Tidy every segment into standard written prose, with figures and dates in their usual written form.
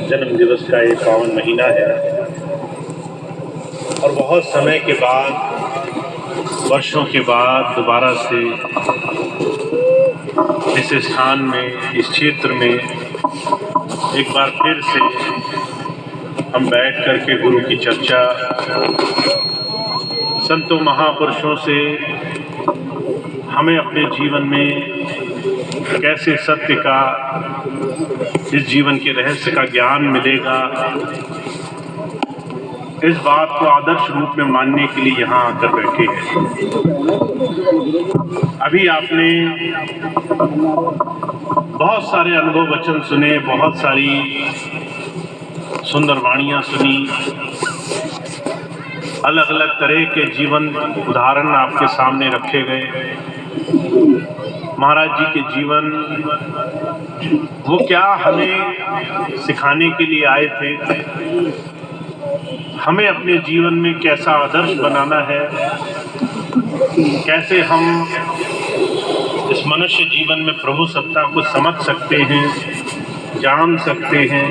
जन्म दिवस का ये पावन महीना है और बहुत समय के बाद, वर्षों के बाद दोबारा से इस स्थान में, इस क्षेत्र में एक बार फिर से हम बैठ कर के गुरु की चर्चा, संतों महापुरुषों से हमें अपने जीवन में कैसे सत्य का, इस जीवन के रहस्य का ज्ञान मिलेगा, इस बात को आदर्श रूप में मानने के लिए यहाँ आकर बैठे हैं। अभी आपने बहुत सारे अनुभव वचन सुने, बहुत सारी सुंदर वाणियाँ सुनी, अलग अलग तरह के जीवन उदाहरण आपके सामने रखे गए। महाराज जी के जीवन, वो क्या हमें सिखाने के लिए आए थे, हमें अपने जीवन में कैसा आदर्श बनाना है, कैसे हम इस मनुष्य जीवन में प्रभु सत्ता को समझ सकते हैं, जान सकते हैं,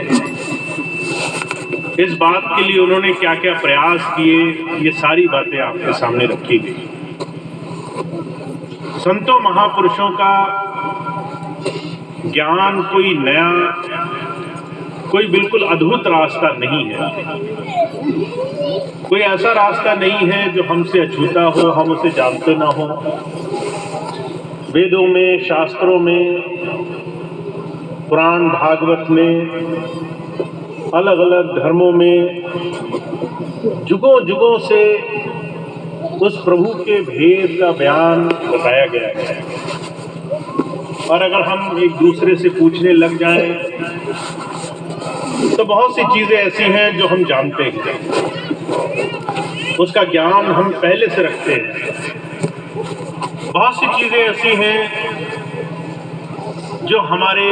इस बात के लिए उन्होंने क्या क्या प्रयास किए, ये सारी बातें आपके सामने रखी गई। संतों महापुरुषों का ज्ञान कोई नया, कोई बिल्कुल अद्भुत रास्ता नहीं है, कोई ऐसा रास्ता नहीं है जो हमसे अछूता हो, हम उसे जानते ना हो। वेदों में, शास्त्रों में, पुराण भागवत में, अलग अलग धर्मों में जुगों जुगों से उस प्रभु के भेद का बयान बताया गया है। और अगर हम एक दूसरे से पूछने लग जाएं तो बहुत सी चीजें ऐसी हैं जो हम जानते हैं, उसका ज्ञान हम पहले से रखते हैं। बहुत सी चीजें ऐसी हैं जो हमारे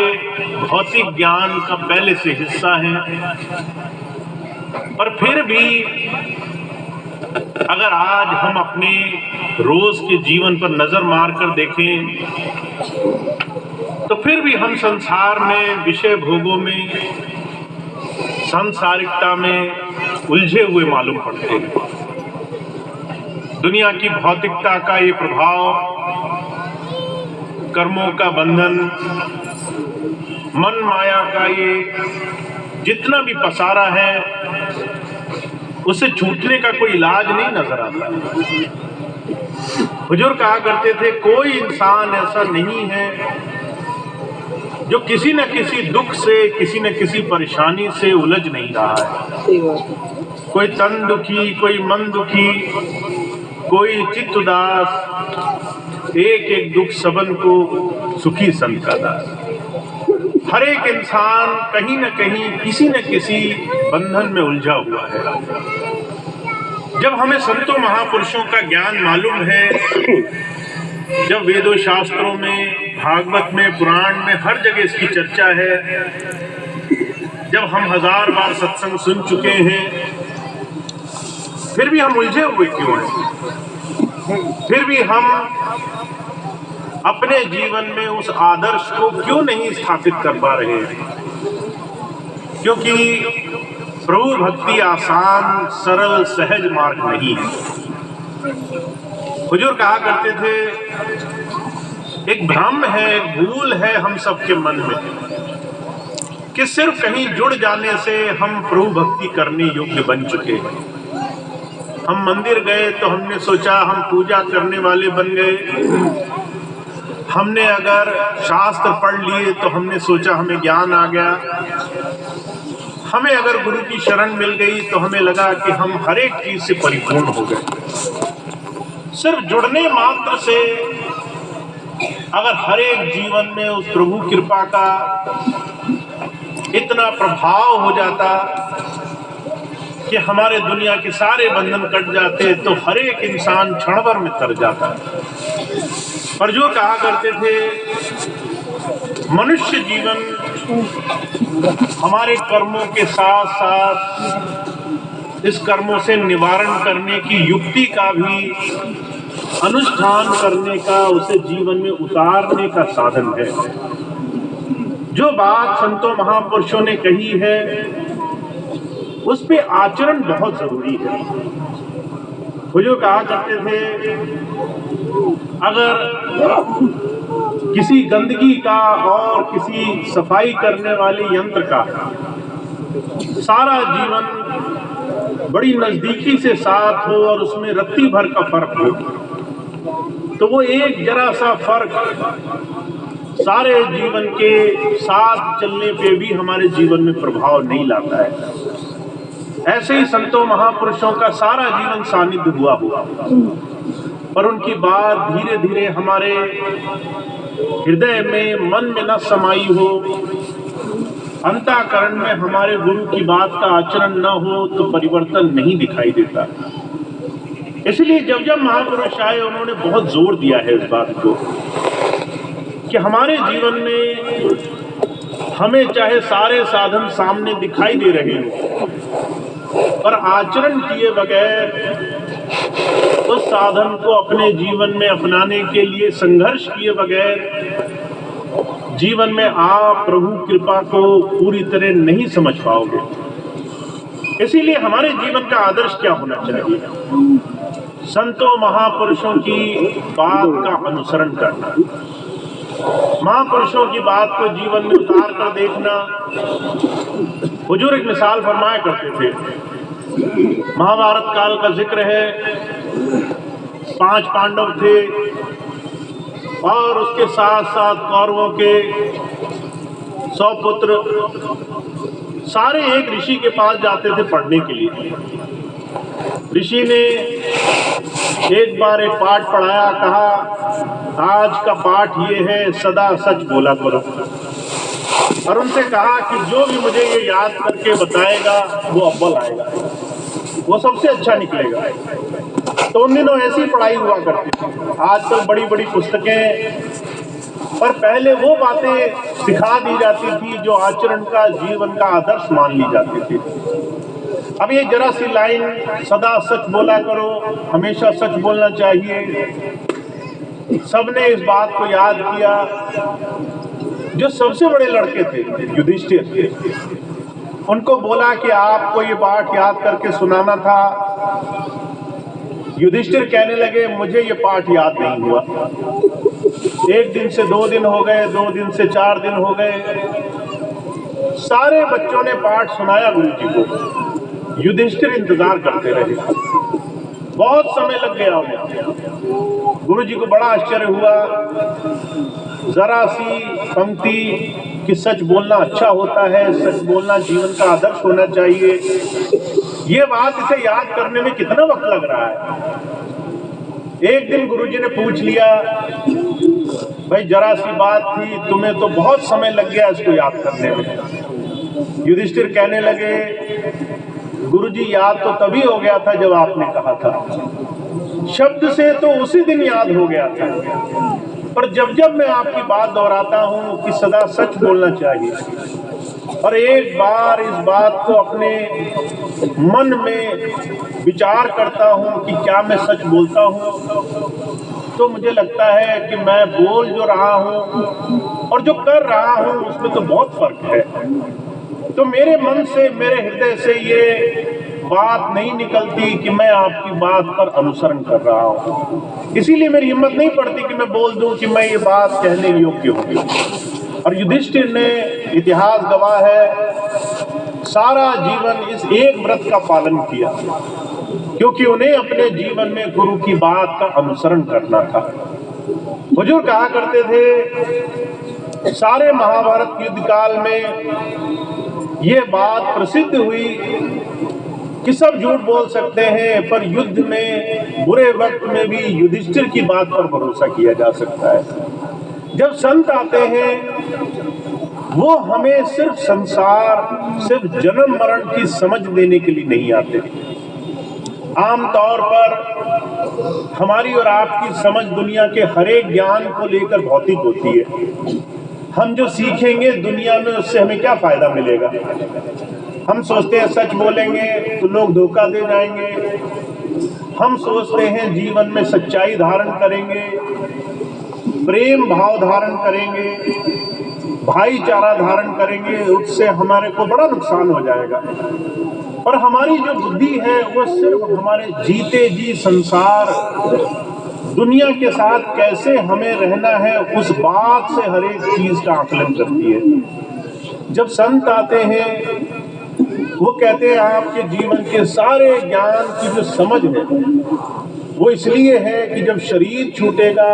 भौतिक ज्ञान का पहले से हिस्सा हैं, पर फिर भी अगर आज हम अपने रोज के जीवन पर नजर मार कर देखें तो फिर भी हम संसार में, विषय भोगों में, सांसारिकता में उलझे हुए मालूम पड़ते हैं। दुनिया की भौतिकता का ये प्रभाव, कर्मों का बंधन, मन माया का ये जितना भी पसारा है, उससे छूटने का कोई इलाज नहीं नजर आता। हुजूर कहा करते थे, कोई इंसान ऐसा नहीं है जो किसी न किसी दुख से, किसी न किसी परेशानी से उलझ नहीं रहा है। कोई तन दुखी, कोई मन दुखी, कोई चित्त उदास, एक एक दुख सबन को सुखी संत का दास। हर एक इंसान कहीं न कहीं, किसी न किसी बंधन में उलझा हुआ है। जब हमें संतों महापुरुषों का ज्ञान मालूम है, जब वेदों शास्त्रों में, भागवत में, पुराण में हर जगह इसकी चर्चा है, जब हम 1000 बार सत्संग सुन चुके हैं, फिर भी हम उलझे हुए क्यों हैं? फिर भी हम अपने जीवन में उस आदर्श को क्यों नहीं स्थापित कर पा रहे हैं? क्योंकि प्रभु भक्ति आसान, सरल, सहज मार्ग नहीं है। हुजूर कहा करते थे, एक भ्रम है, एक भूल है हम सबके मन में कि सिर्फ कहीं जुड़ जाने से हम प्रभु भक्ति करने योग्य बन चुके हैं। हम मंदिर गए तो हमने सोचा हम पूजा करने वाले बन गए, हमने अगर शास्त्र पढ़ लिए तो हमने सोचा हमें ज्ञान आ गया, हमें अगर गुरु की शरण मिल गई तो हमें लगा कि हम हर एक चीज से परिपूर्ण हो गए। सिर्फ जुड़ने मात्र से अगर हर एक जीवन में उस प्रभु कृपा का इतना प्रभाव हो जाता कि हमारे दुनिया के सारे बंधन कट जाते, तो हर एक इंसान क्षण भर में तर जाता। पर जो कहा करते थे, मनुष्य जीवन हमारे कर्मों के साथ साथ इस कर्मों से निवारण करने की युक्ति का भी, अनुष्ठान करने का, उसे जीवन में उतारने का साधन है। जो बात संतों महापुरुषों ने कही है उस पे आचरण बहुत जरूरी है। हुजूर कहा करते थे, अगर किसी गंदगी का और किसी सफाई करने वाले यंत्र का सारा जीवन बड़ी नजदीकी से साथ हो और उसमें रत्ती भर का फर्क हो, तो वो एक जरा सा फर्क सारे जीवन के साथ चलने पे भी हमारे जीवन में प्रभाव नहीं लाता है। ऐसे ही संतों महापुरुषों का सारा जीवन सानिध्य हुआ पर उनकी बात धीरे धीरे हमारे हृदय में, मन में न समाई हो, अंतःकरण में हमारे गुरु की बात का आचरण न हो तो परिवर्तन नहीं दिखाई देता। इसलिए जब जब महापुरुष आए उन्होंने बहुत जोर दिया है इस बात को कि हमारे जीवन में हमें चाहे सारे साधन सामने दिखाई दे रहे हो पर आचरण किए बगैर उस साधन को अपने जीवन में अपनाने के लिए संघर्ष किए बगैर जीवन में आप प्रभु कृपा को पूरी तरह नहीं समझ पाओगे। इसीलिए हमारे जीवन का आदर्श क्या होना चाहिए? संतों महापुरुषों की बात का अनुसरण करना, महापुरुषों की बात को जीवन में उतार कर देखना। हुजूर एक मिसाल फरमाया करते थे, महाभारत काल का जिक्र है, 5 पांडव थे और उसके साथ साथ कौरवों के 100 पुत्र सारे एक ऋषि के पास जाते थे पढ़ने के लिए। ऋषि ने एक बार एक पाठ पढ़ाया, कहा आज का पाठ ये है, सदा सच बोला करो। और उनसे कहा कि जो भी मुझे ये याद करके बताएगा वो अव्वल आएगा, वो सबसे अच्छा निकलेगा। तो उन दिनों ऐसी पढ़ाई हुआ करती थी। आजकल बड़ी बड़ी पुस्तकें, पर पहले वो बातें सिखा दी जाती थी जो आचरण का, जीवन का आदर्श मान ली जाती थी। अब ये जरा सी लाइन, सदा सच बोला करो, हमेशा सच बोलना चाहिए, सबने इस बात को याद किया। जो सबसे बड़े लड़के थे युधिष्ठिर, उनको बोला कि आपको ये पाठ याद करके सुनाना था। युधिष्ठिर कहने लगे मुझे ये पाठ याद नहीं हुआ। 1 दिन से 2 दिन हो गए, 2 दिन से 4 दिन हो गए, सारे बच्चों ने पाठ सुनाया गुरु जी को। युधिष्ठिर इंतजार करते रहे, बहुत समय लग गया उन्हें। गुरु जी को बड़ा आश्चर्य हुआ, जरा सी पंक्ति कि सच बोलना अच्छा होता है, सच बोलना जीवन का आदर्श होना चाहिए, ये बात इसे याद करने में कितना वक्त लग रहा है। एक दिन गुरुजी ने पूछ लिया, भाई जरा सी बात थी, तुम्हें तो बहुत समय लग गया इसको याद करने में। युधिष्ठिर कहने लगे, गुरुजी याद तो तभी हो गया था जब आपने कहा था, शब्द से तो उसी दिन याद हो गया था, पर जब जब मैं आपकी बात दोहराता हूं कि सदा सच बोलना चाहिए और एक बार इस बात को अपने मन में विचार करता हूं कि क्या मैं सच बोलता हूं, तो मुझे लगता है कि मैं बोल जो रहा हूं और जो कर रहा हूं उसमें तो बहुत फर्क है। तो मेरे मन से, मेरे हृदय से ये बात नहीं निकलती कि मैं आपकी बात पर अनुसरण कर रहा हूं। इसीलिए मेरी हिम्मत नहीं पड़ती कि मैं बोल दूं कि मैं ये बात कहने योग्य हूं। और युधिष्ठिर ने, इतिहास गवाह है, सारा जीवन इस एक व्रत का पालन किया, क्योंकि उन्हें अपने जीवन में गुरु की बात का अनुसरण करना था। हुजूर कहा करते थे, सारे महाभारत युद्ध काल में ये बात प्रसिद्ध हुई कि सब झूठ बोल सकते हैं, पर युद्ध में बुरे वक्त में भी युधिष्ठिर की बात पर भरोसा किया जा सकता है। जब संत आते हैं वो हमें सिर्फ संसार, सिर्फ जन्म मरण की समझ देने के लिए नहीं आते। आमतौर पर हमारी और आपकी समझ दुनिया के हर एक ज्ञान को लेकर भौतिक होती है। हम जो सीखेंगे दुनिया में उससे हमें क्या फायदा मिलेगा? हम सोचते हैं सच बोलेंगे तो लोग धोखा दे जाएंगे, हम सोचते हैं जीवन में सच्चाई धारण करेंगे, प्रेम भाव धारण करेंगे, भाईचारा धारण करेंगे, उससे हमारे को बड़ा नुकसान हो जाएगा। पर हमारी जो बुद्धि है वो सिर्फ हमारे जीते जी संसार दुनिया के साथ कैसे हमें रहना है उस बात से हर एक चीज का आकलन करती है। जब संत आते हैं वो कहते हैं आपके जीवन के सारे ज्ञान की जो समझ है वो इसलिए है कि जब शरीर छूटेगा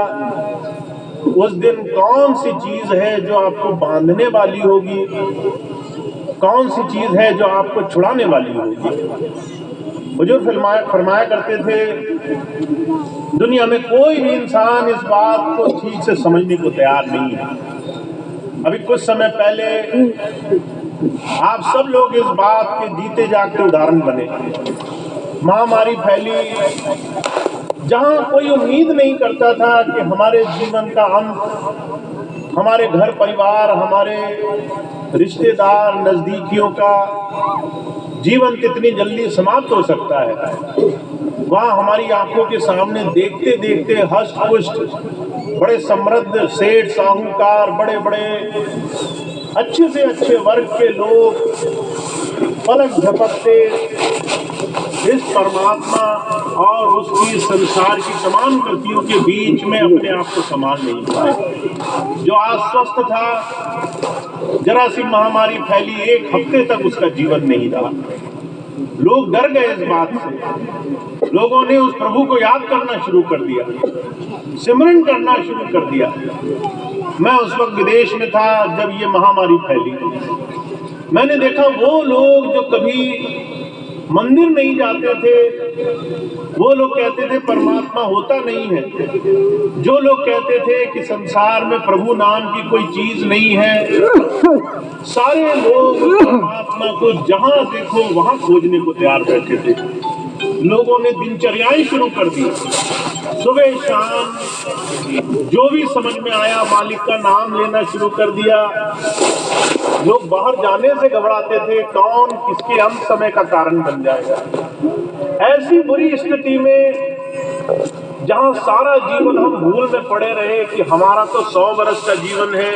उस दिन कौन सी चीज है जो आपको बांधने वाली होगी, कौन सी चीज है जो आपको छुड़ाने वाली होगी। हुजूर फरमाया करते थे दुनिया में कोई भी इंसान इस बात को ठीक से समझने को तैयार नहीं है। अभी कुछ समय पहले आप सब लोग इस बात के जीते जागते उदाहरण बने। महामारी फैली, जहां कोई उम्मीद नहीं करता था कि हमारे जीवन का अंत, हमारे घर परिवार, हमारे रिश्तेदार, नजदीकियों का जीवन कितनी जल्दी समाप्त हो सकता है, वहां हमारी आंखों के सामने देखते देखते हष्ट पुष्ट बड़े समृद्ध सेठ साहूकार, बड़े बड़े अच्छे से अच्छे वर्ग के लोग पलक झपकते इस परमात्मा और उसकी संसार की तमाम कृतियों के बीच में अपने आप को संभाल नहीं पाए। जो अस्वस्थ था, जरा सी महामारी फैली, एक हफ्ते तक उसका जीवन नहीं रहा। लोग डर गए इस बात से। लोगों ने उस प्रभु को याद करना शुरू कर दिया, सिमरन करना शुरू कर दिया। मैं उस वक्त विदेश में था जब ये महामारी फैली। मैंने देखा वो लोग जो कभी मंदिर नहीं जाते थे, वो लोग कहते थे परमात्मा होता नहीं है। जो लोग कहते थे कि संसार में प्रभु नाम की कोई चीज नहीं है, सारे लोग परमात्मा को जहां देखो वहां खोजने को तैयार बैठे थे। लोगों ने दिनचर्याएं शुरू कर दी, सुबह शाम जो भी समझ में आया मालिक का नाम लेना शुरू कर दिया। लोग बाहर जाने से घबराते थे, कौन किसके अंत समय का कारण बन जाएगा। ऐसी बुरी स्थिति में जहां सारा जीवन हम भूल में पड़े रहे कि हमारा तो 100 वर्ष का जीवन है,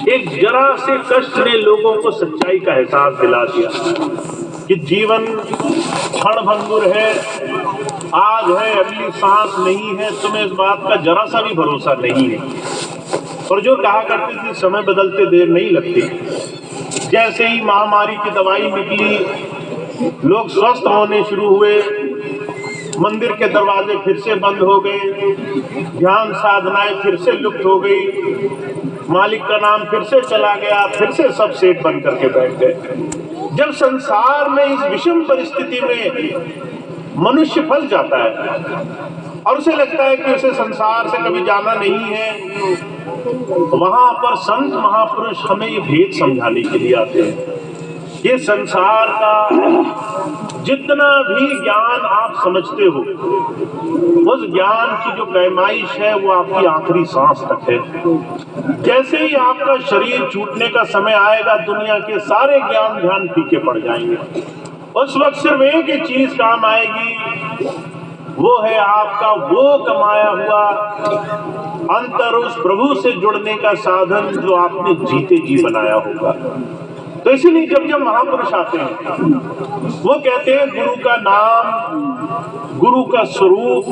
एक जरा से कष्ट ने लोगों को सच्चाई का एहसास दिला दिया कि जीवन क्षणभंगुर है, आज है अगली सांस नहीं है। तुम्हें इस बात का जरा सा भी भरोसा नहीं है। और जो कहा करते थे समय बदलते देर नहीं लगती। जैसे ही महामारी की दवाई निकली, लोग स्वस्थ होने शुरू हुए, मंदिर के दरवाजे फिर से बंद हो गए, ध्यान साधनाएं फिर से लुप्त हो गई, मालिक का नाम फिर से चला गया, फिर से सब सेठ बंद करके बैठ गए। जब संसार में इस विषम परिस्थिति में मनुष्य फंस जाता है और उसे लगता है कि उसे संसार से कभी जाना नहीं है, वहां पर संत महापुरुष हमें ये भेद समझाने के लिए आते हैं। ये संसार का जितना भी ज्ञान आप समझते हो, उस ज्ञान की जो पैमाइश है वो आपकी आखिरी सांस तक है। जैसे ही आपका शरीर छूटने का समय आएगा, दुनिया के सारे ज्ञान ध्यान फीके पड़ जाएंगे। उस वक्त सिर्फ एक ही चीज काम आएगी, वो है आपका वो कमाया हुआ अंतर उस प्रभु से जुड़ने का साधन जो आपने जीते जी बनाया होगा। तो इसलिए जब जब महापुरुष आते हैं वो कहते हैं गुरु का नाम, गुरु का स्वरूप,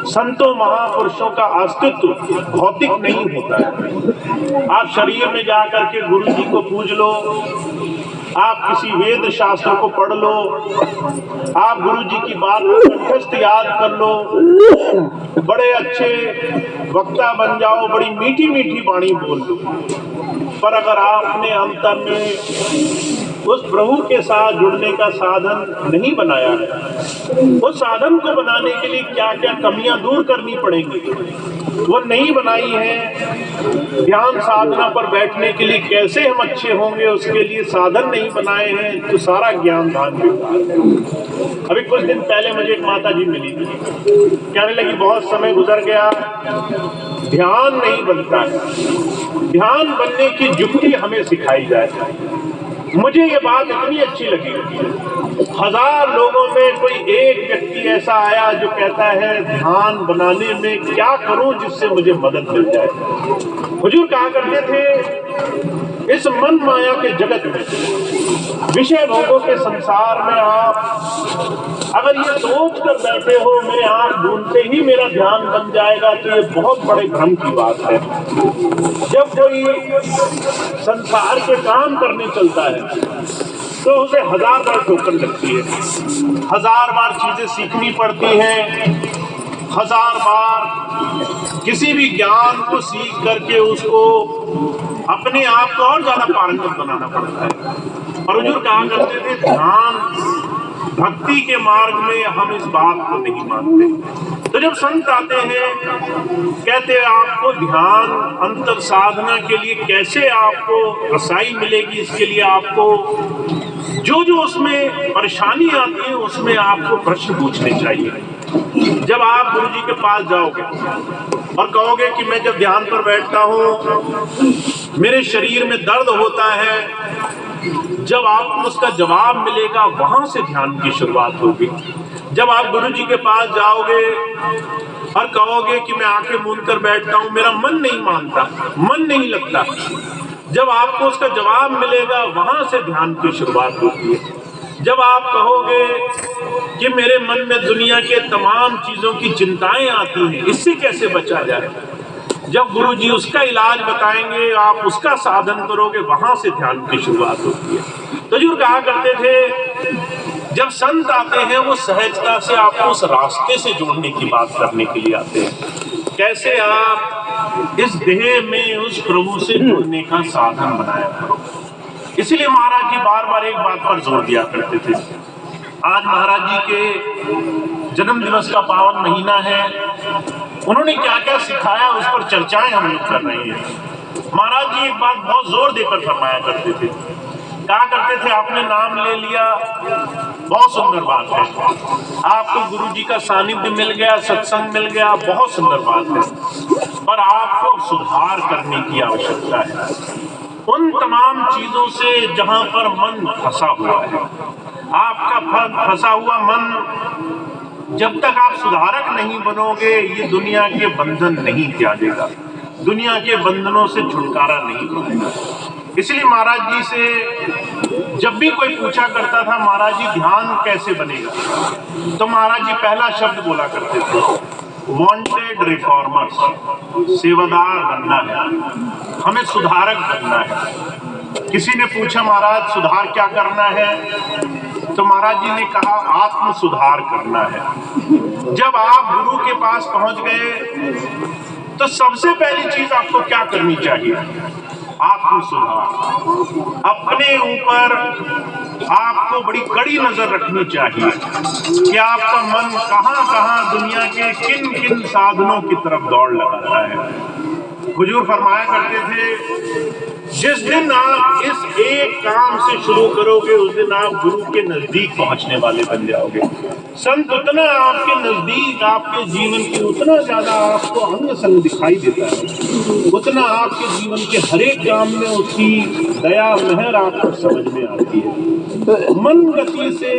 संतों महापुरुषों का अस्तित्व भौतिक नहीं होता है। आप शरीर में जाकर के गुरु जी को पूज लो, आप किसी वेद शास्त्र को पढ़ लो, आप गुरु जी की बात को कंठस्थ याद कर लो, बड़े अच्छे वक्ता बन जाओ, बड़ी मीठी मीठी वाणी बोल लो, पर अगर आपने अंतर में उस प्रभु के साथ जुड़ने का साधन नहीं बनाया है, उस साधन को बनाने के लिए क्या क्या कमियां दूर करनी पड़ेंगी वो नहीं बनाई है, ध्यान साधना पर बैठने के लिए कैसे हम अच्छे होंगे उसके लिए साधन नहीं बनाए हैं, तो सारा ज्ञान दान बेकार है। अभी कुछ दिन पहले मुझे एक माता जी मिली थी, कहने लगी बहुत समय गुजर गया, ध्यान नहीं बनता है, ध्यान बनने की युक्ति हमें सिखाई जाए। मुझे ये बात इतनी अच्छी लगी, 1000 लोगों में कोई एक व्यक्ति ऐसा आया जो कहता है ध्यान बनाने में क्या करूं जिससे मुझे मदद मिल जाए। हुजूर कहा करते थे इस मन माया के जगत में, विषय भोगों के संसार में आप अगर ये सोच कर बैठे हो मेरे आंख ढूंढते ही मेरा ध्यान बन जाएगा, तो ये बहुत बड़े भ्रम की बात है। जब कोई संसार के काम करने चलता है तो उसे 1000 बार ठोकर लगती है, 1000 बार चीजें सीखनी पड़ती हैं, 1000 बार किसी भी ज्ञान को सीख करके उसको अपने आप को और ज्यादा पारंगत बनाना पड़ता है। और हुजूर कहा करते थे ध्यान भक्ति के मार्ग में हम इस बात को नहीं मानते। तो जब संत आते हैं कहते हैं आपको ध्यान अंतर साधना के लिए कैसे आपको रसाई मिलेगी, इसके लिए आपको जो जो उसमें परेशानी आती है उसमें आपको प्रश्न पूछने चाहिए। जब आप गुरु जी के पास जाओगे और कहोगे कि मैं जब ध्यान पर बैठता हूँ मेरे शरीर में दर्द होता है, जब आपको उसका जवाब मिलेगा वहां से ध्यान की शुरुआत होगी। जब आप गुरु जी के पास जाओगे और कहोगे कि मैं आंखें मूंद कर बैठता हूं, मेरा मन नहीं मानता, मन नहीं लगता, जब आपको उसका जवाब मिलेगा वहां से ध्यान की शुरुआत होती है। जब आप कहोगे कि मेरे मन में दुनिया के तमाम चीजों की चिंताएं आती हैं, इससे कैसे बचा जाए, जब गुरु जी उसका इलाज बताएंगे आप उसका साधन करोगे, वहां से ध्यान की शुरुआत होती है। तो जो कहा करते थे जब संत आते हैं वो सहजता से आपको उस रास्ते से जोड़ने की बात करने के लिए आते हैं, कैसे आप इस देह में उस प्रभु से जुड़ने का साधन बनाया करो। इसलिए महाराज जी बार बार एक बात पर जोर दिया करते थे। आज महाराज जी के जन्म दिवस का पावन महीना है, उन्होंने क्या क्या सिखाया उस पर चर्चाएं हम लोग कर रहे हैं। महाराज जी एक बात बहुत जोर देकर फरमाया करते थे, कहा करते थे आपने नाम ले लिया बहुत सुंदर बात है, आपको गुरु जी का सानिध्य मिल गया, सत्संग मिल गया, बहुत सुंदर बात है, पर आपको सुधार करने की आवश्यकता है उन तमाम चीजों से जहां पर मन फंसा हुआ है। आपका फंसा हुआ मन जब तक आप सुधारक नहीं बनोगे ये दुनिया के बंधन नहीं त्यागेगा, दुनिया के बंधनों से छुटकारा नहीं पाएगा। इसलिए महाराज जी से जब भी कोई पूछा करता था महाराज जी ध्यान कैसे बनेगा, तो महाराज जी पहला शब्द बोला करते थे, वांटेड रिफॉर्मर्स, सेवादार बनना है, हमें सुधारक बनना है। किसी ने पूछा महाराज सुधार क्या करना है, तो महाराज जी ने कहा आत्म सुधार करना है। जब आप गुरु के पास पहुंच गए तो सबसे पहली चीज आपको क्या करनी चाहिए, आत्म सुधार। अपने ऊपर आपको बड़ी कड़ी नजर रखनी चाहिए कि आपका मन कहां कहां दुनिया के किन किन साधनों की तरफ दौड़ लगाता है। हुजूर फरमाया करते थे जिस दिन आप इस एक काम से शुरू करोगे उस दिन आप गुरु के नजदीक पहुंचने वाले बन जाओगे। संत उतना आपके नजदीक, आपके जीवन के उतना ज्यादा आपको अंग संग दिखाई देता है, उतना आपके जीवन के हर एक काम में उसकी दया मेहर आपको समझ में आती है। मन गति से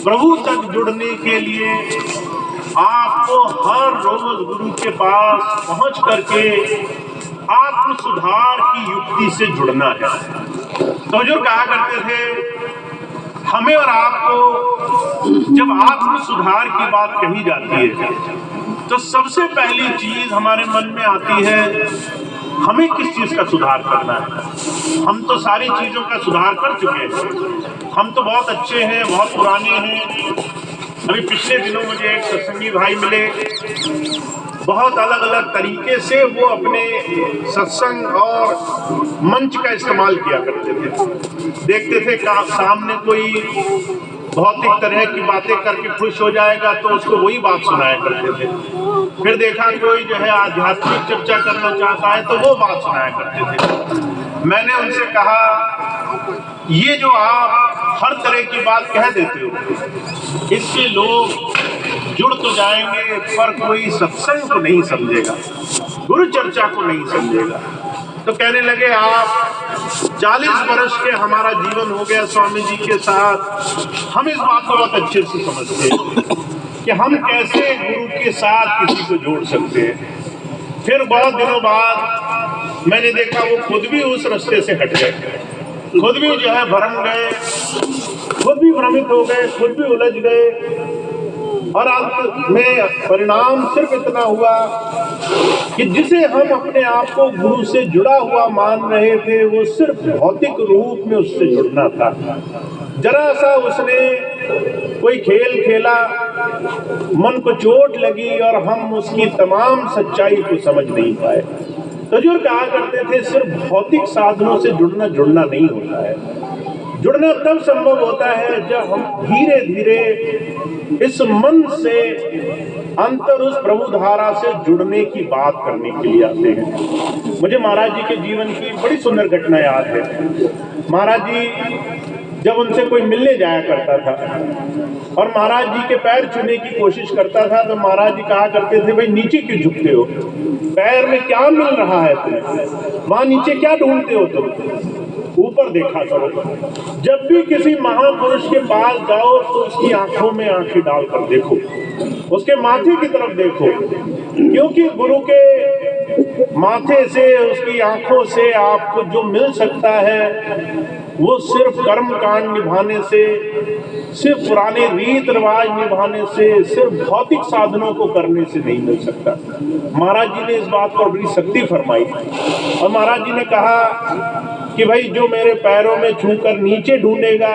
प्रभु तक जुड़ने के लिए आपको हर रोज गुरु के पास पहुंच करके आत्म सुधार की युक्ति से जुड़ना है। तो हुजूर कहा करते थे हमें और आपको जब आत्म सुधार की बात कही जाती है तो सबसे पहली चीज हमारे मन में आती है हमें किस चीज का सुधार करना है। हम तो सारी चीजों का सुधार कर चुके हैं, हम तो बहुत अच्छे हैं, बहुत पुराने हैं। अभी पिछले दिनों मुझे एक सत्संगी भाई मिले, बहुत अलग अलग तरीके से वो अपने सत्संग और मंच का इस्तेमाल किया करते थे। देखते थे सामने कोई भौतिक तरह की बातें करके खुश हो जाएगा तो उसको वही बात सुनाया करते थे। फिर देखा कोई जो है आध्यात्मिक चर्चा करना चाहता है तो वो बात सुनाया करते थे। मैंने उनसे कहा ये जो आप हर तरह की बात कह देते हो इससे लोग जुड़ तो जाएंगे पर कोई सत्संग को नहीं समझेगा, गुरु चर्चा को नहीं समझेगा। तो कहने लगे आप 40 वर्ष के हमारा जीवन हो गया स्वामी जी के साथ, हम इस बात को बहुत अच्छे से समझते हैं कि हम कैसे गुरु के साथ किसी को जोड़ सकते हैं। फिर बहुत दिनों बाद मैंने देखा वो खुद भी उस रास्ते से हट गए, खुद भी जो है भ्रम गए, खुद भी भ्रमित हो गए, खुद भी उलझ गए। और अंत में परिणाम सिर्फ इतना हुआ कि जिसे हम अपने आप को गुरु से जुड़ा हुआ मान रहे थे, वो सिर्फ भौतिक रूप में उससे जुड़ना था। जरा सा उसने कोई खेल खेला, मन को चोट लगी और हम उसकी तमाम सच्चाई को समझ नहीं पाए। तो जो कहा करते थे सिर्फ भौतिक साधनों से जुड़ना नहीं होता है। जुड़ना तब संभव होता है जब हम धीरे धीरे इस मन से अंतर उस प्रभु धारा से जुड़ने की बात करने के लिए आते हैं। मुझे महाराज जी के जीवन की बड़ी सुंदर घटना याद है। महाराज जी जब उनसे कोई मिलने जाया करता था और महाराज जी के पैर छूने की कोशिश करता था, तो महाराज जी कहा करते थे, भाई नीचे क्यों झुकते हो, पैर में क्या मिल रहा है तुम्हें, वहां नीचे क्या ढूंढते हो तुम, ऊपर देखा करो। जब भी किसी महापुरुष के पास जाओ तो उसकी आंखों में आंखें डालकर देखो, उसके माथे की तरफ देखो, क्योंकि गुरु के माथे से, उसकी आंखों से आपको जो मिल सकता है वो सिर्फ कर्म कांड निभाने से, सिर्फ पुराने रीत रिवाज निभाने से, सिर्फ भौतिक साधनों को करने से नहीं मिल सकता। महाराज जी ने इस बात पर बड़ी सख्ती फरमाई और महाराज जी ने कहा कि भाई जो मेरे पैरों में छूकर नीचे ढूंढेगा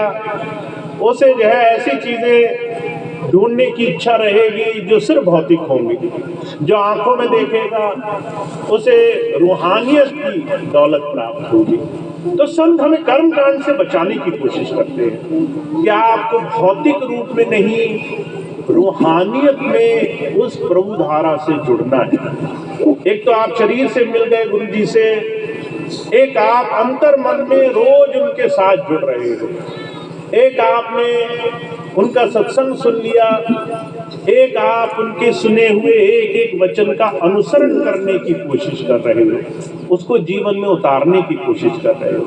उसे जो है ऐसी चीजें ढूंढने की इच्छा रहेगी जो सिर्फ भौतिक होंगी। जो आंखों में देखेगा उसे रूहानियत की दौलत प्राप्त होगी। तो संत हमें कर्म कांड से बचाने की कोशिश करते हैं कि आपको भौतिक रूप में नहीं, रूहानियत में उस प्रभु धारा से जुड़ना है। एक तो आप शरीर से मिल गए गुरु जी से, एक आप अंतर मन में रोज उनके साथ जुड़ रहे हो, एक आपने उनका सत्संग सुन लिया, एक आप उनके सुने हुए एक एक वचन का अनुसरण करने की कोशिश कर रहे हो, उसको जीवन में उतारने की कोशिश कर रहे हो।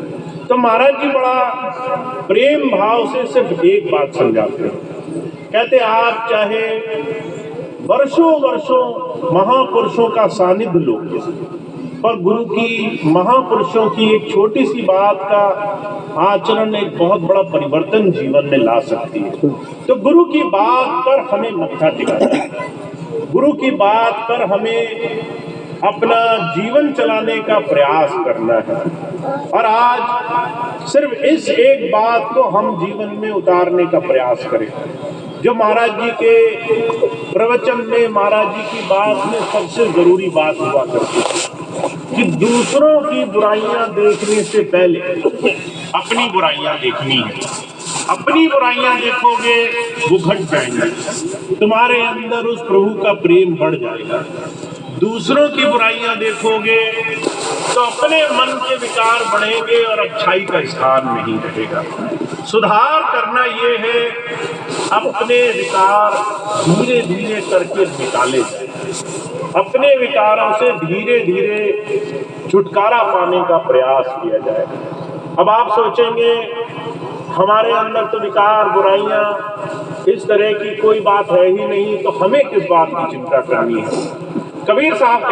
तो महाराज जी बड़ा प्रेम भाव से सिर्फ एक बात समझाते हैं, कहते आप चाहे वर्षों वर्षों महापुरुषों का सानिध्य लो, पर गुरु की, महापुरुषों की एक छोटी सी बात का आचरण एक बहुत बड़ा परिवर्तन जीवन में ला सकती है। तो गुरु की बात पर हमें मत्था टिकाना है, गुरु की बात पर हमें अपना जीवन चलाने का प्रयास करना है। और आज सिर्फ इस एक बात को हम जीवन में उतारने का प्रयास करें। जो महाराज जी के प्रवचन में, महाराज जी की बात में सबसे जरूरी बात हुआ करती है कि दूसरों की बुराइयां देखने से पहले अपनी बुराइयां देखनी है। अपनी बुराइयां देखोगे वो घट जाएंगे, तुम्हारे अंदर उस प्रभु का प्रेम बढ़ जाएगा। दूसरों की बुराइयां देखोगे तो अपने मन के विकार बढ़ेंगे और अच्छाई का स्थान नहीं रहेगा। सुधार करना ये है, अपने विकार धीरे धीरे करके निकाले जाए, अपने विकारों से धीरे धीरे छुटकारा पाने का प्रयास किया जाए। अब आप सोचेंगे हमारे अंदर तो विकार, बुराइयां, इस तरह की कोई बात है ही नहीं, तो हमें किस बात की चिंता करनी है। कबीर साहब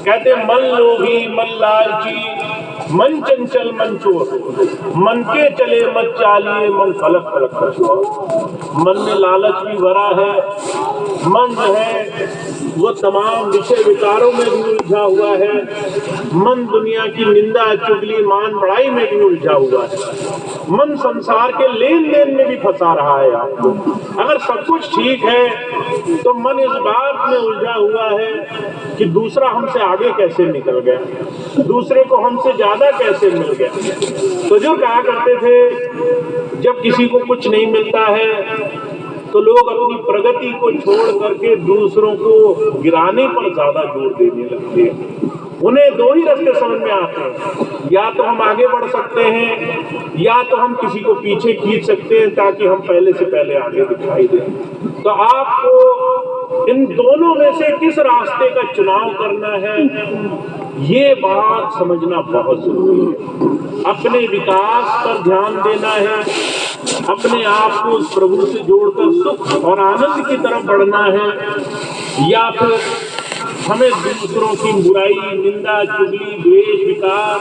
कहते मन लोभी मन लालची मन चंचल मन चोर, मन के चले मत चालिए मन फलक फलक कठोर। मन में लालच भी भरा है, मन जो है वो तमाम विषय विकारों में भी उलझा हुआ है, मन दुनिया की निंदा चुगली मान बड़ाई में भी उलझा हुआ है, मन संसार के लेन देन में भी फंसा रहा है आपको। अगर सब कुछ ठीक है तो मन इस बात में उलझा हुआ है कि दूसरा हमसे आगे कैसे निकल गया, दूसरे को हमसे ज्यादा कैसे मिल गया। तो जो कहा करते थे जब किसी को कुछ नहीं मिलता है तो लोग अपनी प्रगति को छोड़ करके दूसरों को गिराने पर ज्यादा जोर देने लगते हैं। उन्हें दो ही रास्ते समझ में आते हैं, या तो हम आगे बढ़ सकते हैं या तो हम किसी को पीछे खींच सकते हैं ताकि हम पहले से पहले आगे दिखाई दें। तो आपको इन दोनों में से किस रास्ते का चुनाव करना है, ये बात समझना बहुत जरूरी है। अपने विकास पर ध्यान देना है, अपने आप को उस प्रभु से जोड़कर सुख और आनंद की तरफ बढ़ना है, या फिर हमें दूसरों की बुराई, निंदा, चुगली, द्वेष, विकार,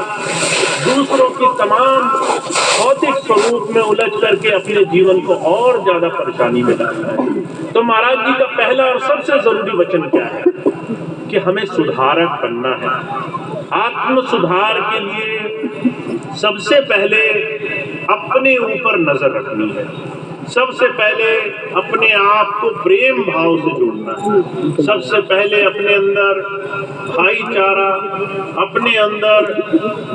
दूसरों की तमाम भौतिक स्वरूप में उलझ करके अपने जीवन को और ज्यादा परेशानी में डालना है। तो महाराज जी का पहला और सबसे जरूरी वचन क्या है कि हमें सुधारक बनना है। आत्म सुधार के लिए सबसे पहले अपने ऊपर नजर रखनी है, सबसे पहले अपने आप को प्रेम भाव से जोड़ना है, सबसे पहले अपने अंदर भाईचारा, अपने अंदर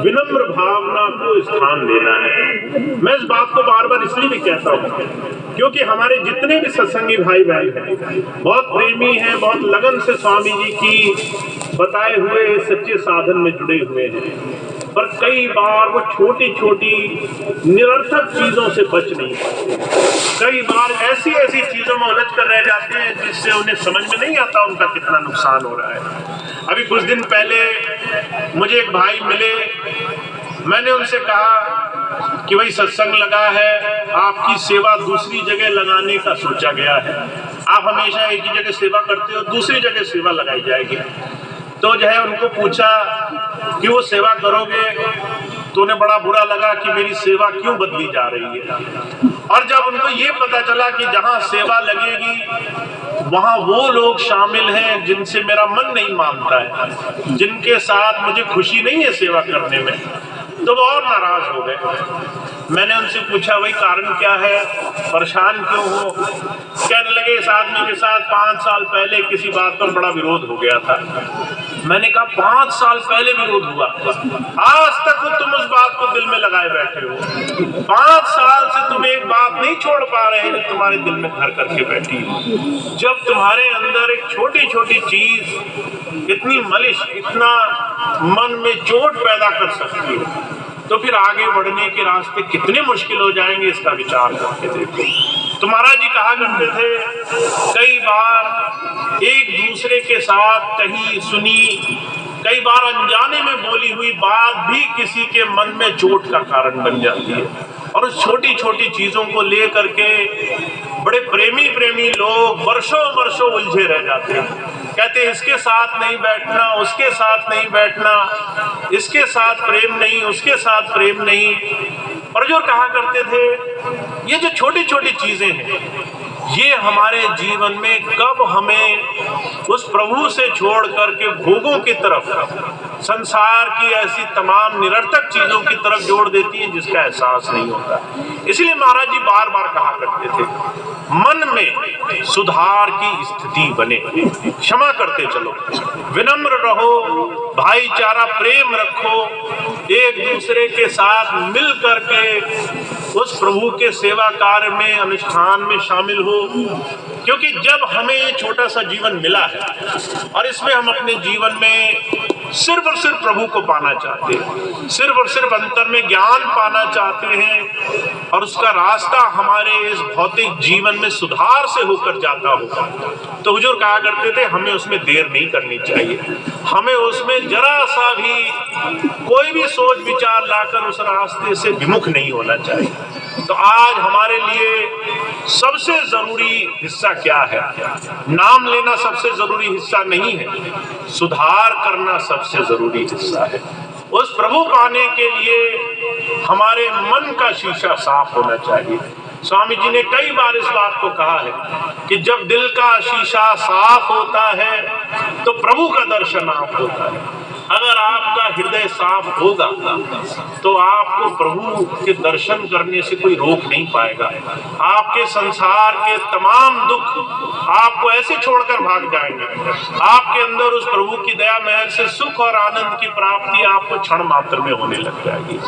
विनम्र भावना को स्थान देना है। मैं इस बात को बार बार इसलिए भी कहता हूँ क्योंकि हमारे जितने भी सत्संगी भाई बहन हैं बहुत प्रेमी हैं, बहुत लगन से स्वामी जी की बताए हुए सच्चे साधन में जुड़े हुए हैं, पर कई बार वो छोटी छोटी निरर्थक चीजों से बच नहीं पाते। कई बार ऐसी ऐसी चीजों में उलझ कर रह जाते हैं जिससे उन्हें समझ में नहीं आता उनका कितना नुकसान हो रहा है। अभी कुछ दिन पहले मुझे एक भाई मिले, मैंने उनसे कहा कि भाई सत्संग लगा है, आपकी सेवा दूसरी जगह लगाने का सोचा गया है, आप हमेशा एक ही जगह सेवा करते हो, दूसरी जगह सेवा लगाई जाएगी। तो जो है उनको पूछा कि वो सेवा करोगे, तो उन्हें बड़ा बुरा लगा कि मेरी सेवा क्यों बदली जा रही है। और जब उनको ये पता चला कि जहाँ सेवा लगेगी वहाँ वो लोग शामिल हैं जिनसे मेरा मन नहीं मानता है, जिनके साथ मुझे खुशी नहीं है सेवा करने में, तो वो और नाराज हो गए। मैंने उनसे पूछा भाई कारण क्या है, परेशान क्यों हो? कहने लगे इस आदमी के साथ 5 साल पहले किसी बात पर बड़ा विरोध हो गया था। मैंने कहा 5 साल पहले विरोध हुआ, आज तक तुम उस बात को दिल में लगाए बैठे हो, 5 साल से तुम एक बात नहीं छोड़ पा रहे जो तुम्हारे दिल में घर करके बैठी हो। जब तुम्हारे अंदर एक छोटी छोटी चीज इतनी मलिश, इतना मन में चोट पैदा कर सकती है, तो फिर आगे बढ़ने के रास्ते कितने मुश्किल हो जाएंगे, इसका विचार करके देखो। तो महाराज जी कहा करते थे कई बार एक दूसरे के साथ कहीं सुनी, कई बार अनजाने में बोली हुई बात भी किसी के मन में चोट का कारण बन जाती है, और उस छोटी छोटी चीजों को लेकर के बड़े प्रेमी लोग वर्षों वर्षों उलझे रह जाते हैं। कहते इसके साथ नहीं बैठना, उसके साथ नहीं बैठना, इसके साथ प्रेम नहीं, उसके साथ प्रेम नहीं। और जो कहा करते थे ये जो छोटी छोटी चीजें हैं ये हमारे जीवन में कब हमें उस प्रभु से छोड़ करके भोगों की तरफ, संसार की ऐसी तमाम निरर्थक चीजों की तरफ जोड़ देती हैं जिसका एहसास नहीं होता। इसलिए महाराज जी बार बार कहा करते थे मन में सुधार की स्थिति बने, क्षमा करते चलो, विनम्र रहो, भाईचारा प्रेम रखो, एक दूसरे के साथ मिल करके उस प्रभु के सेवा कार्य में, अनुष्ठान में शामिल हो। क्योंकि जब हमें ये छोटा सा जीवन मिला है और इसमें हम अपने जीवन में सिर्फ और सिर्फ प्रभु को पाना चाहते हैं, सिर्फ और सिर्फ अंतर में ज्ञान पाना चाहते हैं, और उसका रास्ता हमारे इस भौतिक जीवन में सुधार से होकर जाता होगा, तो हुजूर कहा करते थे हमें उसमें देर नहीं करनी चाहिए, हमें उसमें जरा सा भी कोई भी सोच विचार लाकर उस रास्ते से विमुख नहीं होना चाहिए। तो आज हमारे लिए सबसे जरूरी हिस्सा क्या है? नाम लेना सबसे जरूरी हिस्सा नहीं है, सुधार करना सबसे जरूरी हिस्सा है। उस प्रभु पाने के लिए हमारे मन का शीशा साफ होना चाहिए। स्वामी जी ने कई बार इस बात को कहा है कि जब दिल का शीशा साफ होता है तो प्रभु का दर्शन आप होता है। अगर आपका हृदय साफ होगा तो आपको प्रभु के दर्शन करने से कोई रोक नहीं पाएगा। आपके संसार के तमाम दुख आपको ऐसे छोड़कर भाग जाएंगे। आपके अंदर उस प्रभु की दया महर से सुख और आनंद की प्राप्ति आपको क्षण मात्र में होने लग जाएगी।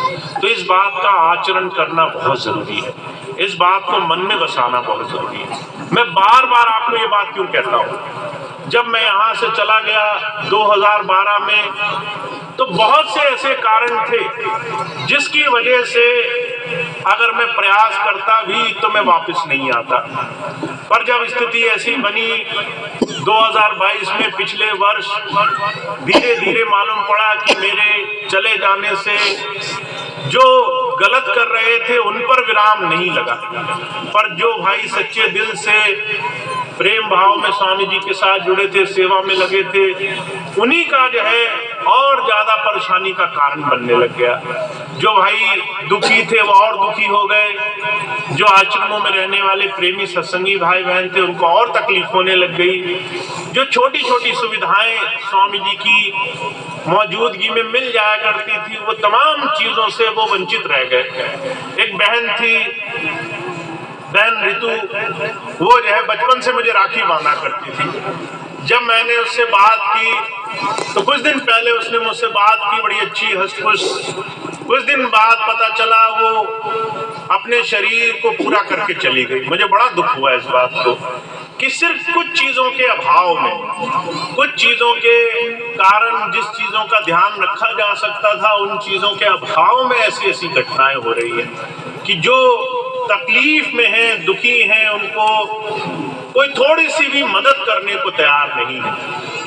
तो इस बात का आचरण करना बहुत जरूरी है, इस बात को मन में बसाना बहुत जरूरी है। मैं बार बार आपको ये बात क्यों कहता हूँ, जब मैं यहाँ से चला गया 2012 में तो बहुत से ऐसे कारण थे जिसकी वजह से अगर मैं प्रयास करता भी तो मैं वापस नहीं आता। पर जब स्थिति ऐसी बनी 2022 में, पिछले वर्ष, धीरे धीरे मालूम पड़ा कि मेरे चले जाने से जो गलत कर रहे थे उन पर विराम नहीं लगा, पर जो भाई सच्चे दिल से प्रेम भाव में स्वामी जी के साथ जुड़े थे, सेवा में लगे थे, उन्हीं का जो है और ज्यादा परेशानी का कारण बनने लग गया। जो भाई दुखी थे वो और दुखी हो गए, जो आश्रमों में रहने वाले प्रेमी सत्संगी भाई बहन थे उनको और तकलीफ होने लग गई। जो छोटी छोटी सुविधाएं स्वामी जी की मौजूदगी में मिल जाया करती थी, वो तमाम चीजों से वो वंचित रह गए। एक बहन थी, बहन ऋतु, वो जो है बचपन से मुझे राखी बांधा करती थी। जब मैंने उससे बात की तो कुछ दिन पहले उसने मुझसे बात की, बड़ी अच्छी हंसखुश। कुछ दिन बाद पता चला वो अपने शरीर को पूरा करके चली गई। मुझे बड़ा दुख हुआ इस बात को कि सिर्फ कुछ चीजों के अभाव में, कुछ चीजों के कारण जिस चीजों का ध्यान रखा जा सकता था, उन चीजों के अभाव में ऐसी ऐसी घटनाएं हो रही है कि जो तकलीफ में हैं, दुखी हैं, उनको कोई थोड़ी सी भी मदद करने को तैयार नहीं है,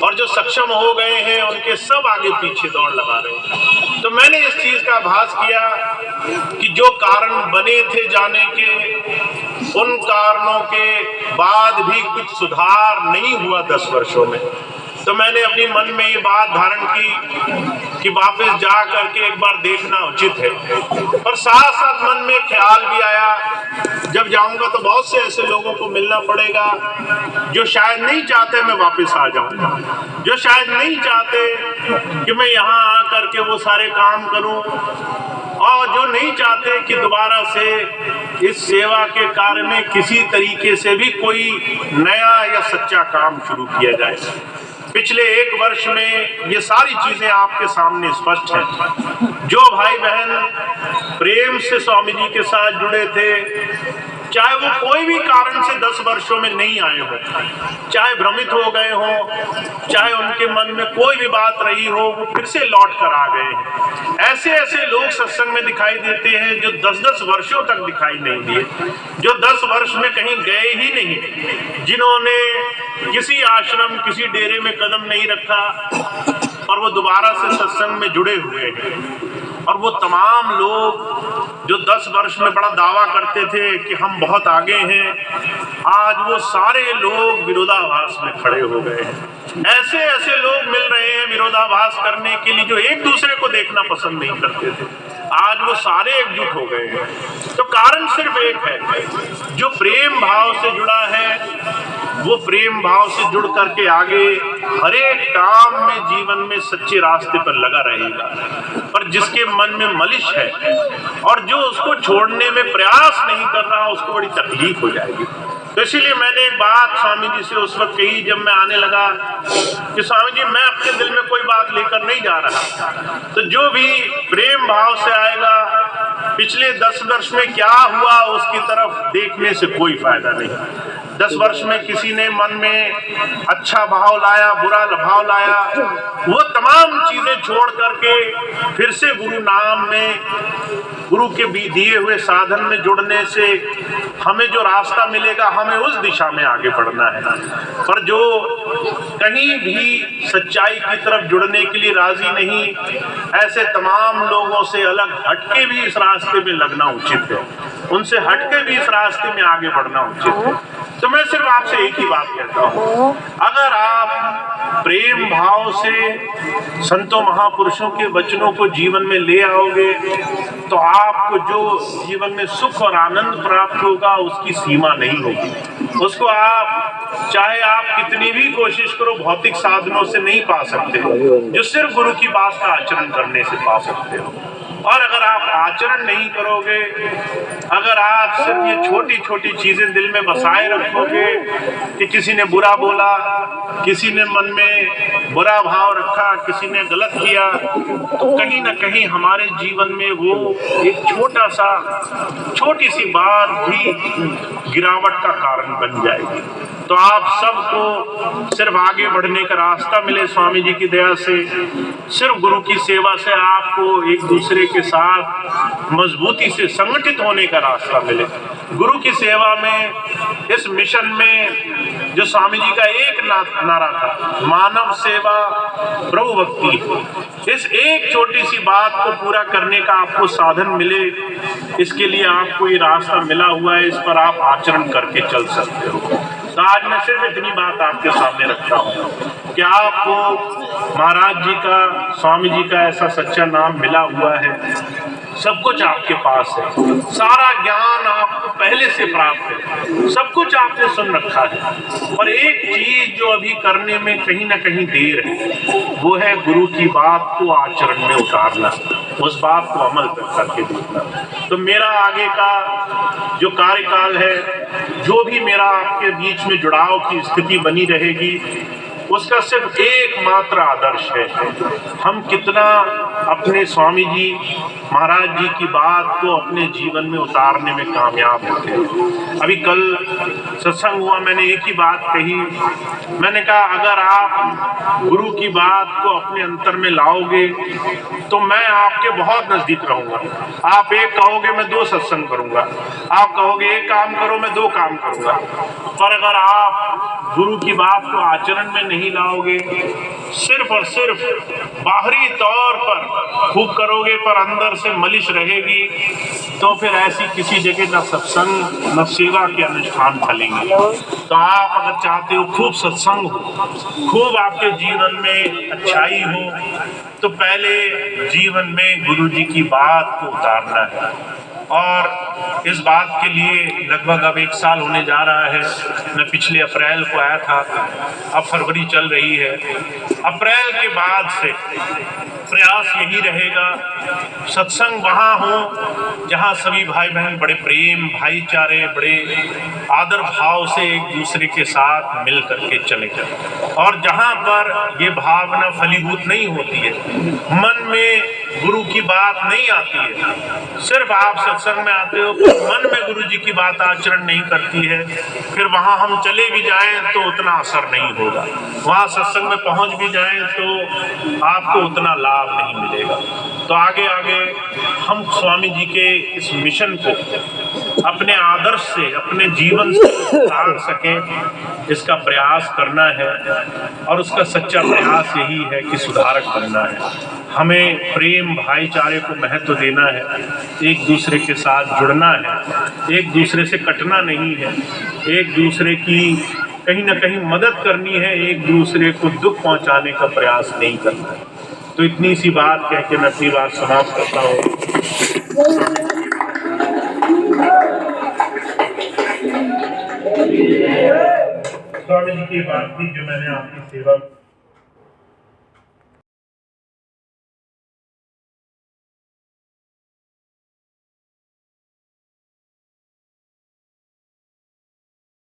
और जो सक्षम हो गए हैं उनके सब आगे पीछे दौड़ लगा रहे हैं। तो मैंने इस चीज का आभास किया कि जो कारण बने थे जाने के, उन कारणों के बाद भी कुछ सुधार नहीं हुआ 10 वर्षों में। तो मैंने अपनी मन में ये बात धारण की कि वापस जा करके एक बार देखना उचित है। और साथ साथ मन में ख्याल भी आया, जब जाऊंगा तो बहुत से ऐसे लोगों को मिलना पड़ेगा जो शायद नहीं चाहते मैं वापस आ जाऊं, जो शायद नहीं चाहते कि मैं यहाँ आ करके वो सारे काम करूं, और जो नहीं चाहते कि दोबारा से इस सेवा के कार्य में किसी तरीके से भी कोई नया या सच्चा काम शुरू किया जाए। पिछले 1 वर्ष में ये सारी चीजें आपके सामने स्पष्ट हैं। जो भाई बहन प्रेम से स्वामी जी के साथ जुड़े थे, चाहे वो कोई भी कारण से 10 वर्षों में नहीं आए हो, चाहे भ्रमित हो गए हो, चाहे उनके मन में कोई भी बात रही हो, वो फिर से लौट कर आ गए हैं। ऐसे ऐसे लोग सत्संग में दिखाई देते हैं जो 10-10 वर्षों तक दिखाई नहीं दिए, जो 10 वर्ष में कहीं गए ही नहीं, जिन्होंने किसी आश्रम, किसी डेरे में कदम नहीं रखा, और वो दोबारा से सत्संग में जुड़े हुए हैं। और वो तमाम लोग जो 10 वर्ष में बड़ा दावा करते थे कि हम बहुत आगे हैं, आज वो सारे लोग विरोधाभास में खड़े हो गए हैं। ऐसे ऐसे लोग मिल रहे हैं विरोधाभास करने के लिए, जो एक दूसरे को देखना पसंद नहीं करते थे, आज वो सारे एकजुट हो गए हैं। तो कारण सिर्फ एक है, जो प्रेम भाव से जुड़ा है वो प्रेम भाव से जुड़ करके आगे हर एक काम में, जीवन में सच्चे रास्ते पर लगा रहेगा। पर जिसके मन में मलिश है और जो उसको छोड़ने में प्रयास नहीं कर रहा, उसको बड़ी तकलीफ हो जाएगी। तो इसीलिए मैंने एक बात स्वामी जी से उस वक्त कही जब मैं आने लगा कि स्वामी जी, मैं अपने दिल में कोई बात लेकर नहीं जा रहा, तो जो भी प्रेम भाव से आएगा, पिछले 10 वर्ष में क्या हुआ उसकी तरफ देखने से कोई फायदा नहीं। 10 वर्ष में किसी ने मन में अच्छा भाव लाया, बुरा भाव लाया, वो तमाम चीजें छोड़ करके फिर से गुरु नाम में, गुरु के भी दिए हुए साधन में जुड़ने से हमें जो रास्ता मिलेगा, हमें उस दिशा में आगे बढ़ना है। पर जो कहीं भी सच्चाई की तरफ जुड़ने के लिए राजी नहीं, ऐसे तमाम लोगों से अलग हटके भी इस रास्ते में लगना उचित है, उनसे हटके भी इस रास्ते में आगे बढ़ना उचित है। तो मैं सिर्फ आपसे एक ही बात कहता हूँ, अगर आप प्रेम भाव से संतों महापुरुषों के वचनों को जीवन में ले आओगे, तो आपको जो जीवन में सुख और आनंद प्राप्त होगा उसकी सीमा नहीं होगी। उसको आप चाहे आप कितनी भी कोशिश करो, भौतिक साधनों से नहीं पा सकते, जो सिर्फ गुरु की बात का आचरण करने से पा सकते हो। और अगर आप आचरण नहीं करोगे, अगर आप सिर्फ ये छोटी छोटी चीजें दिल में बसाए रखोगे कि किसी ने बुरा बोला, किसी ने मन में बुरा भाव रखा, किसी ने गलत किया, तो कहीं ना कहीं हमारे जीवन में वो एक छोटी सी बात भी गिरावट का कारण बन जाएगी। तो आप सबको सिर्फ आगे बढ़ने का रास्ता मिले स्वामी जी की दया से, सिर्फ गुरु की सेवा से आपको एक दूसरे के साथ मजबूती से संगठित होने का रास्ता मिले। गुरु की सेवा में, इस मिशन में जो स्वामी जी का एक नारा था, मानव सेवा प्रभु भक्ति। इस एक छोटी सी बात को पूरा करने का आपको साधन मिले, इसके लिए आपको ये रास्ता मिला हुआ है, इस पर आप आचरण करके चल सकते हो। तो आज मैं सिर्फ इतनी बात आपके सामने रखता हूँ कि आपको महाराज जी का, स्वामी जी का ऐसा सच्चा नाम मिला हुआ है, सब कुछ आपके पास है, सारा ज्ञान आपको पहले से प्राप्त है, सब कुछ आपने सुन रखा है। और एक चीज जो अभी करने में कहीं ना कहीं देर है, वो है गुरु की बात को आचरण में उतारना, उस बात को अमल करके देखना। तो मेरा आगे का जो कार्यकाल है, जो भी मेरा आपके बीच में जुड़ाव की स्थिति बनी रहेगी, उसका सिर्फ एकमात्र आदर्श है, हम कितना अपने स्वामी जी महाराज जी की बात को अपने जीवन में उतारने में कामयाब होते हैं। अभी कल सत्संग हुआ, मैंने एक ही बात कही, मैंने कहा अगर आप गुरु की बात को अपने अंतर में लाओगे तो मैं आपके बहुत नजदीक रहूंगा। आप एक कहोगे मैं 2 सत्संग करूंगा, आप कहोगे एक काम करो मैं 2 काम करूंगा। पर अगर आप गुरु की बात को आचरण में नहीं लाओगे, सिर्फ और सिर्फ बाहरी तौर पर खूब करोगे पर अंदर से मलिश रहेगी, तो फिर ऐसी किसी जगह न सत्संग न सेवा के अनुष्ठान फलेंगे। तो आप अगर चाहते हो खूब सत्संग हो, खूब आपके जीवन में अच्छाई हो, तो पहले जीवन में गुरु जी की बात को उतारना है। और इस बात के लिए लगभग अब 1 साल होने जा रहा है। मैं पिछले अप्रैल को आया था, अब फरवरी चल रही है। अप्रैल के बाद से प्रयास यही रहेगा, सत्संग वहाँ हो जहाँ सभी भाई बहन बड़े प्रेम, भाईचारे, बड़े आदर भाव से एक दूसरे के साथ मिल करके चले जाए। और जहाँ पर ये भावना फलीभूत नहीं होती है, मन में गुरु की बात नहीं आती है, सिर्फ आप सत्संग में आते हो तो मन में गुरु जी की बात आचरण नहीं करती है, फिर वहाँ हम चले भी जाएं तो उतना असर नहीं होगा, वहाँ सत्संग में पहुँच भी जाएं तो आपको उतना लाभ नहीं मिलेगा। तो आगे आगे हम स्वामी जी के इस मिशन को अपने आदर्श से, अपने जीवन से उतार सकें, इसका प्रयास करना है। और उसका सच्चा प्रयास यही है कि सुधारक बनना है, हमें प्रेम भाईचारे को महत्व देना है, एक दूसरे के साथ जुड़ना है, एक दूसरे से कटना नहीं है, एक दूसरे की कहीं ना कहीं मदद करनी है, एक दूसरे को दुख पहुंचाने का प्रयास नहीं करना है। तो इतनी सी बात कह के मैं अपनी बात समाप्त करता हूँ। स्वामी जी की बात थी जो मैंने आपकी सेवा